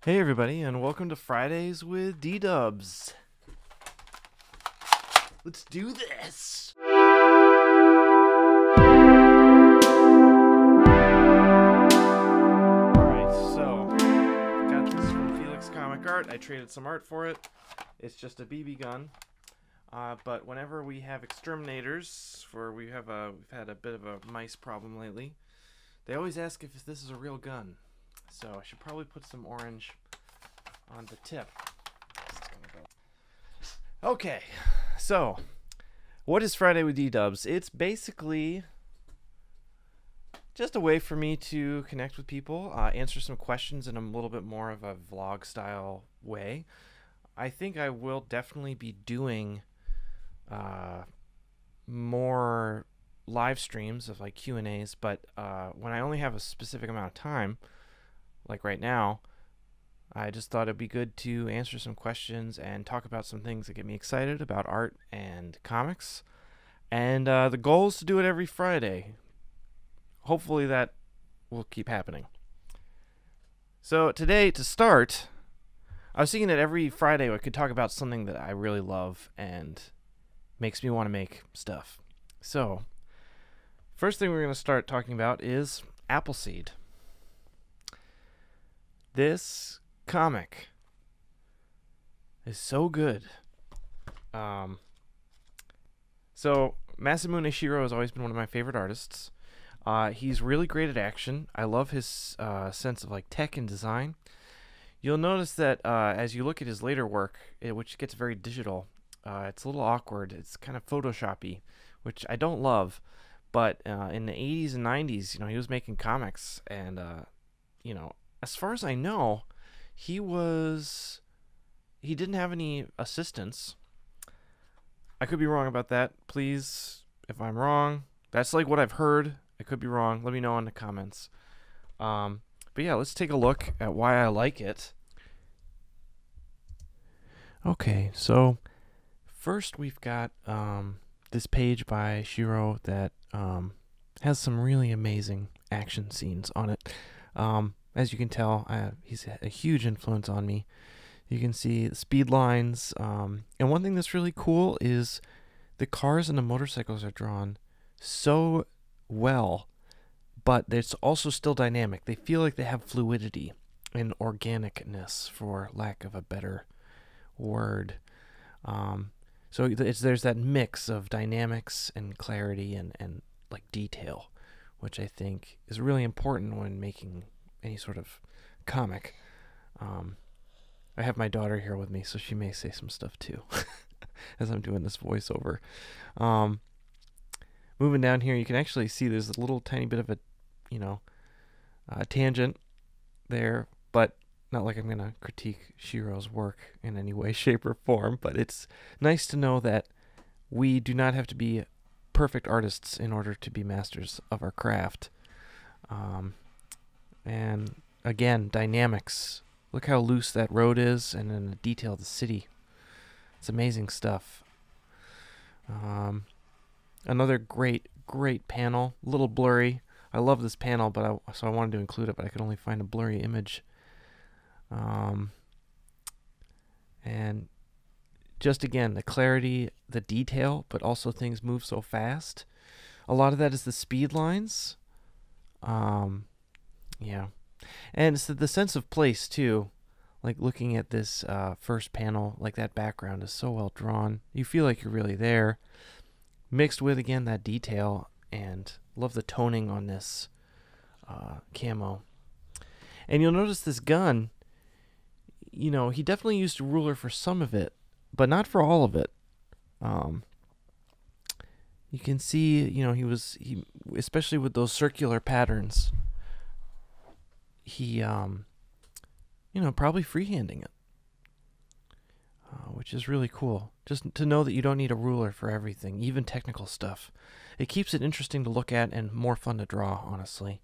Hey everybody, and welcome to Fridays with DDubs. Let's do this! Alright, so, got this from Felix Comic Art. I traded some art for it. It's just a BB gun. But whenever we have exterminators, we've had a bit of a mice problem lately, they always ask if this is a real gun. So I should probably put some orange on the tip. Okay, so what is Friday with DDubs? It's basically just a way for me to connect with people, answer some questions in a little bit more of a vlog style way. I think I will definitely be doing more live streams of like Q&As, but when I only have a specific amount of time, like right now, I just thought it'd be good to answer some questions and talk about some things that get me excited about art and comics. And the goal is to do it every Friday. Hopefully that will keep happening. So today, to start, I was thinking that every Friday I could talk about something that I really love and makes me want to make stuff. So, first thing we're going to start talking about is Appleseed. This comic is so good. So Masamune Shirow has always been one of my favorite artists. He's really great at action. I love his sense of like tech and design. You'll notice that as you look at his later work, which gets very digital, it's a little awkward. It's kind of Photoshop-y, which I don't love. But in the 80s and 90s, he was making comics, and as far as I know, he didn't have any assistants. I could be wrong about that. Please, if I'm wrong, that's like what I've heard. I could be wrong. Let me know in the comments. But yeah, let's take a look at why I like it. Okay, so first we've got this page by Shiro that has some really amazing action scenes on it. As you can tell, he's a huge influence on me. You can see the speed lines. And one thing that's really cool is the cars and the motorcycles are drawn so well, but it's also still dynamic. They feel like they have fluidity and organicness, for lack of a better word. So there's that mix of dynamics and clarity and like detail, which I think is really important when making any sort of comic. I have my daughter here with me, so she may say some stuff too as I'm doing this voiceover. Moving down here, you can actually see there's a little tiny bit of a tangent there, but not like I'm gonna critique Shiro's work in any way, shape, or form. But it's nice to know that we do not have to be perfect artists in order to be masters of our craft. And again, dynamics. Look how loose that road is, and then the detail of the city. It's amazing stuff. Another great panel. A little blurry. I love this panel, so I wanted to include it, but I could only find a blurry image. And just again, the clarity, the detail, but also things move so fast. A lot of that is the speed lines. Yeah. And it's the sense of place, too. Like, looking at this first panel, like, that background is so well drawn. You feel like you're really there. Mixed with, again, that detail. And love the toning on this camo. And you'll notice this gun, he definitely used a ruler for some of it, but not for all of it. You can see, he especially with those circular patterns, he, probably freehanding it, which is really cool. Just to know that you don't need a ruler for everything, even technical stuff. It keeps it interesting to look at and more fun to draw, honestly.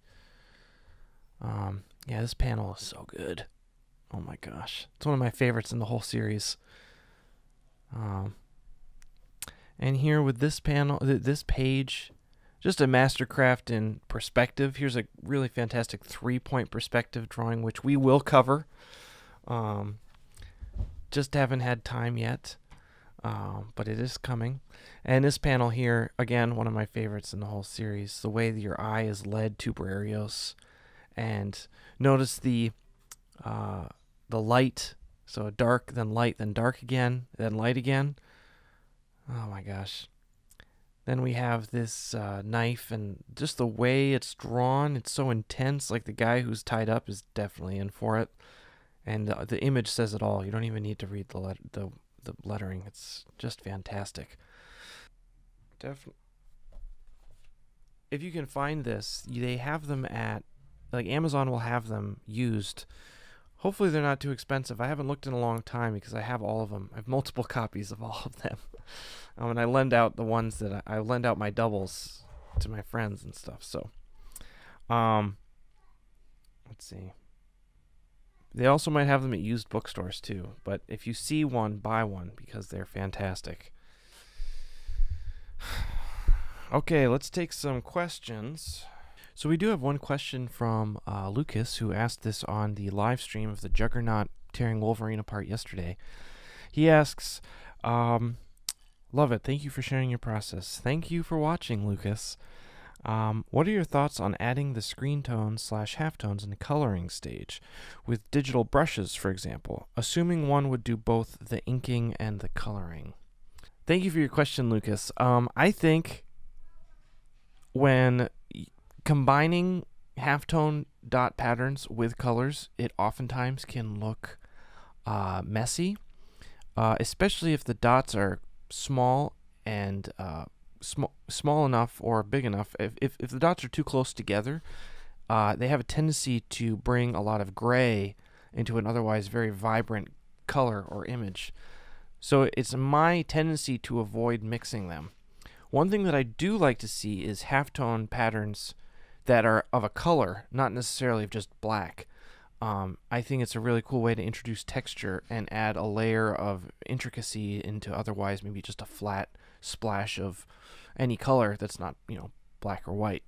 Yeah, this panel is so good. Oh my gosh. It's one of my favorites in the whole series. And here with this panel, this page, just a mastercraft in perspective. Here's a really fantastic 3-point perspective drawing, which we will cover. Um, just haven't had time yet, but it is coming. And this panel here, again, one of my favorites in the whole series. The way that your eye is led to Barrios, and notice the light. So dark, then light, then dark again, then light again. Oh my gosh. Then we have this knife, and just the way it's drawn, it's so intense. Like the guy who's tied up is definitely in for it. And the image says it all. You don't even need to read the lettering. It's just fantastic. Definitely. If you can find this, they have them at, like, Amazon will have them used. Hopefully they're not too expensive. I haven't looked in a long time because I have all of them. I have multiple copies of all of them. And I lend out the ones that I lend out my doubles to my friends and stuff. So, let's see. They also might have them at used bookstores too. But if you see one, buy one because they're fantastic. Okay, let's take some questions. So we do have one question from Lucas, who asked this on the live stream of the Juggernaut tearing Wolverine apart yesterday. He asks, love it. Thank you for sharing your process. Thank you for watching, Lucas. What are your thoughts on adding the screen tones / halftones in the coloring stage with digital brushes, for example, assuming one would do both the inking and the coloring? Thank you for your question, Lucas. I think when combining halftone dot patterns with colors, it oftentimes can look messy, especially if the dots are small and small enough or big enough. If the dots are too close together, they have a tendency to bring a lot of gray into an otherwise very vibrant color or image. So it's my tendency to avoid mixing them. One thing that I do like to see is halftone patterns that are of a color, not necessarily of just black. I think it's a really cool way to introduce texture and add a layer of intricacy into otherwise maybe just a flat splash of any color that's not, black or white.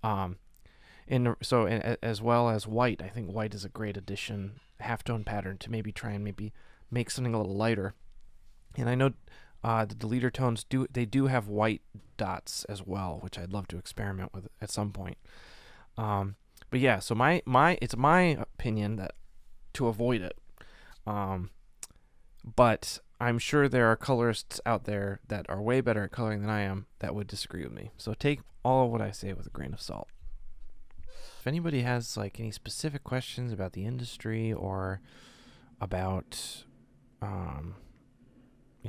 As well as white, I think white is a great addition, halftone pattern, to maybe try and maybe make something a little lighter. And I know the deleter tones do have white dots as well, which I'd love to experiment with at some point. But yeah, so it's my opinion that to avoid it. But I'm sure there are colorists out there that are way better at coloring than I am that would disagree with me. So take all of what I say with a grain of salt. If anybody has like any specific questions about the industry or about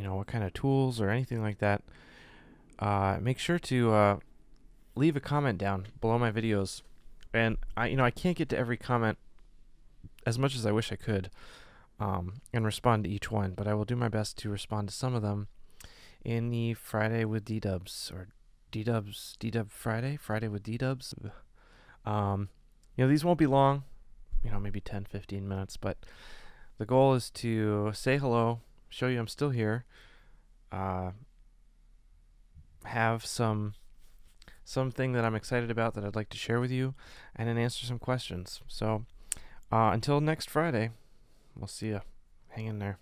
what kind of tools or anything like that, make sure to leave a comment down below my videos. And I can't get to every comment as much as I wish I could, and respond to each one, but I will do my best to respond to some of them in the Friday with DDubs, or DDub Friday with DDubs. These won't be long, maybe 10-15 minutes, but the goal is to say hello, show you I'm still here, have something that I'm excited about that I'd like to share with you, and then answer some questions. So until next Friday, we'll see ya. Hang in there.